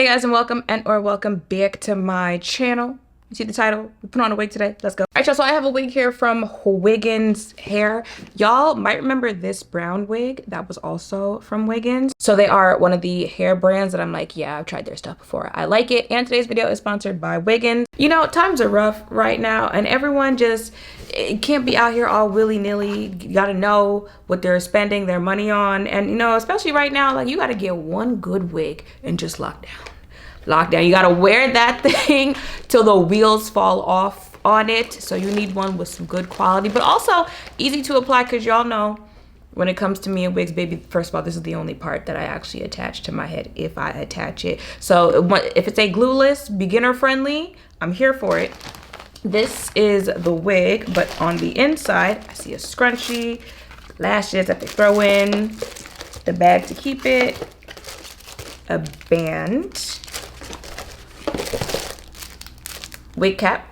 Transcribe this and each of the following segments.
Hey guys, and welcome back to my channel. You see the title? We put on a wig today. Let's go. All right, y'all, so I have a wig here from Wiggins Hair. Y'all might remember this brown wig that was also from Wiggins. So they are one of the hair brands that I'm like, yeah, I've tried their stuff before. I like it. And today's video is sponsored by Wiggins. You know, times are rough right now and everyone just can't be out here all willy-nilly. You gotta know what they're spending their money on. And you know, especially right now, like you gotta get one good wig and just lock down. You gotta wear that thing till the wheels fall off on it. So you need one with some good quality, but also easy to apply, because y'all know when it comes to me and wigs, baby, first of all, this is the only part that I actually attach to my head, if I attach it. So if it's a glueless, beginner friendly, I'm here for it. This is the wig, but on the inside, I see a scrunchie, lashes that they throw in, the bag to keep it, a band, wig cap,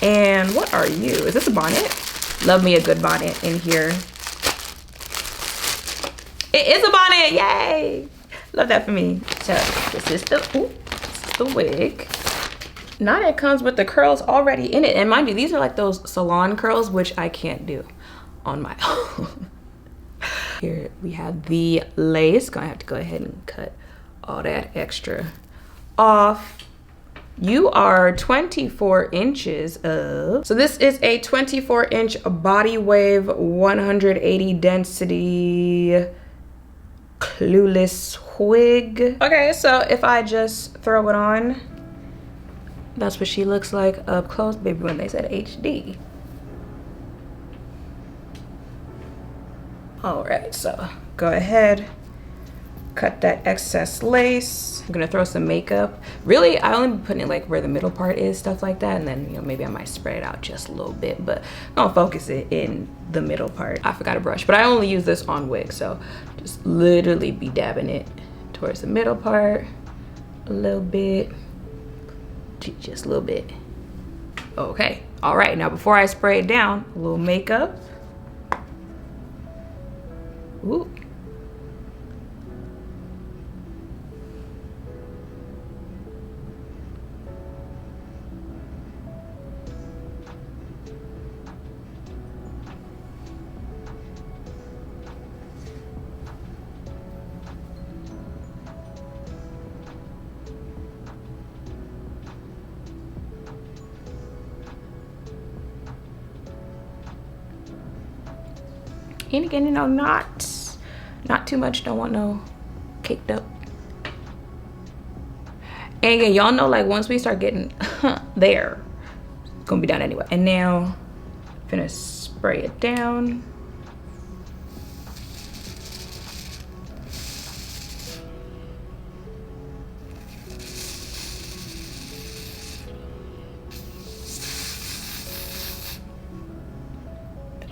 and what are you? Is this a bonnet? Love me a good bonnet in here. It is a bonnet, yay! Love that for me. So this is the wig. Now it comes with the curls already in it, and mind you, these are like those salon curls, which I can't do on my own. Here we have the lace. Gonna have to go ahead and cut all that extra off. You are 24 inches of, so this is a 24-inch body wave 180 density glueless wig. Okay, so if I just throw it on, that's what she looks like up close, baby, when they said HD. All right, so go ahead, cut that excess lace. I'm gonna throw some makeup. Really, I only be putting it like where the middle part is, stuff like that, and then, you know, maybe I might spread it out just a little bit, but I'm gonna focus it in the middle part. I forgot a brush, but I only use this on wig, so just literally be dabbing it towards the middle part, a little bit, just a little bit. Okay, all right, now before I spray it down, a little makeup. Ooh. And again, you know, not too much, don't want no caked up. And again, y'all know, like once we start getting there, it's gonna be done anyway. And now I'm gonna spray it down.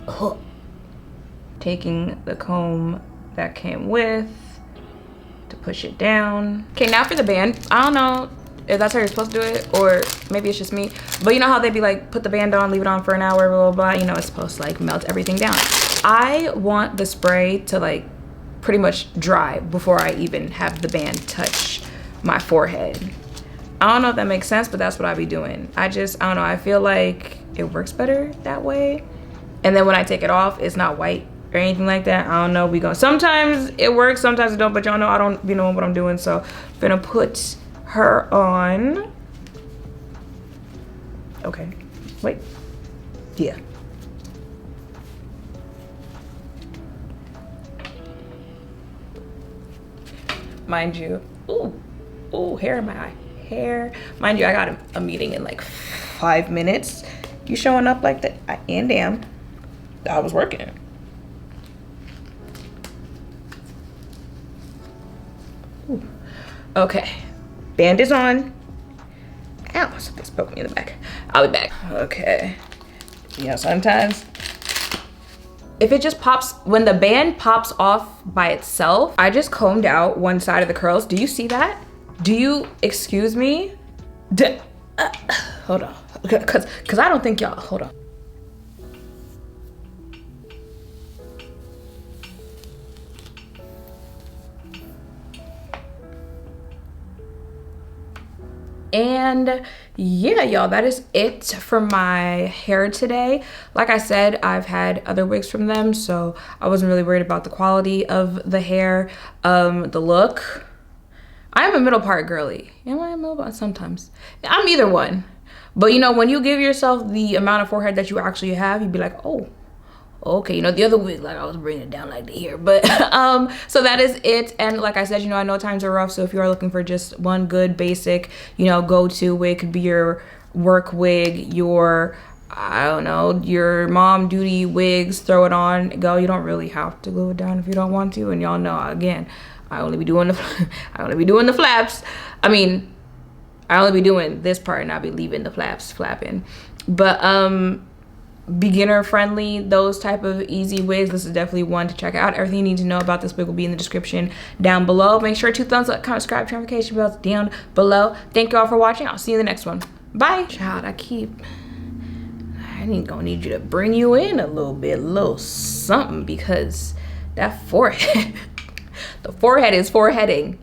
Oh. Taking the comb that came with to push it down. Okay, now for the band. I don't know if that's how you're supposed to do it, or maybe it's just me, but you know how they be like, put the band on, leave it on for an hour, blah, blah, blah. You know, it's supposed to like melt everything down. I want the spray to like pretty much dry before I even have the band touch my forehead. I don't know if that makes sense, but that's what I be doing. I don't know, I feel like it works better that way. And then when I take it off, it's not white or anything like that. I don't know, sometimes it works, sometimes it don't, but y'all know I don't be knowing what I'm doing, so I'm gonna put her on. Okay, wait, yeah. Mind you, ooh, hair in my eye, hair. Mind you, I got a meeting in like 5 minutes. You showing up like that, and damn, I was working. Ooh. Okay, band is on. Ow, something poked me in the back. I'll be back. Okay, you know, sometimes if it just pops, when the band pops off by itself, I just combed out one side of the curls. Do you see that? Do you, excuse me? Hold on, cause I don't think y'all, hold on. And yeah, y'all, that is it for my hair today. Like I said, I've had other wigs from them, so I wasn't really worried about the quality of the hair. The look, I'm a middle part girly. Am I a middle part? Sometimes I'm either one, but you know, when you give yourself the amount of forehead that you actually have, you'd be like, oh, okay, you know, the other wig, like I was bringing it down like the hair, but so that is it. And like I said, you know, I know times are rough, so if you are looking for just one good basic, you know, go-to wig, could be your work wig, your, I don't know, your mom duty wigs, throw it on, go. You don't really have to glue it down if you don't want to. And y'all know, again, I only be doing the flaps. I mean, I only be doing this part and I'll be leaving the flaps flapping. But beginner friendly, those type of easy wigs, this is definitely one to check out. Everything you need to know about this wig will be in the description down below. Make sure to thumbs up, comment, subscribe, notification bells down below. Thank you all for watching. I'll see you in the next one. Bye. Child, I ain't gonna need you to bring you in a little bit, a little something, because that forehead the forehead is foreheading.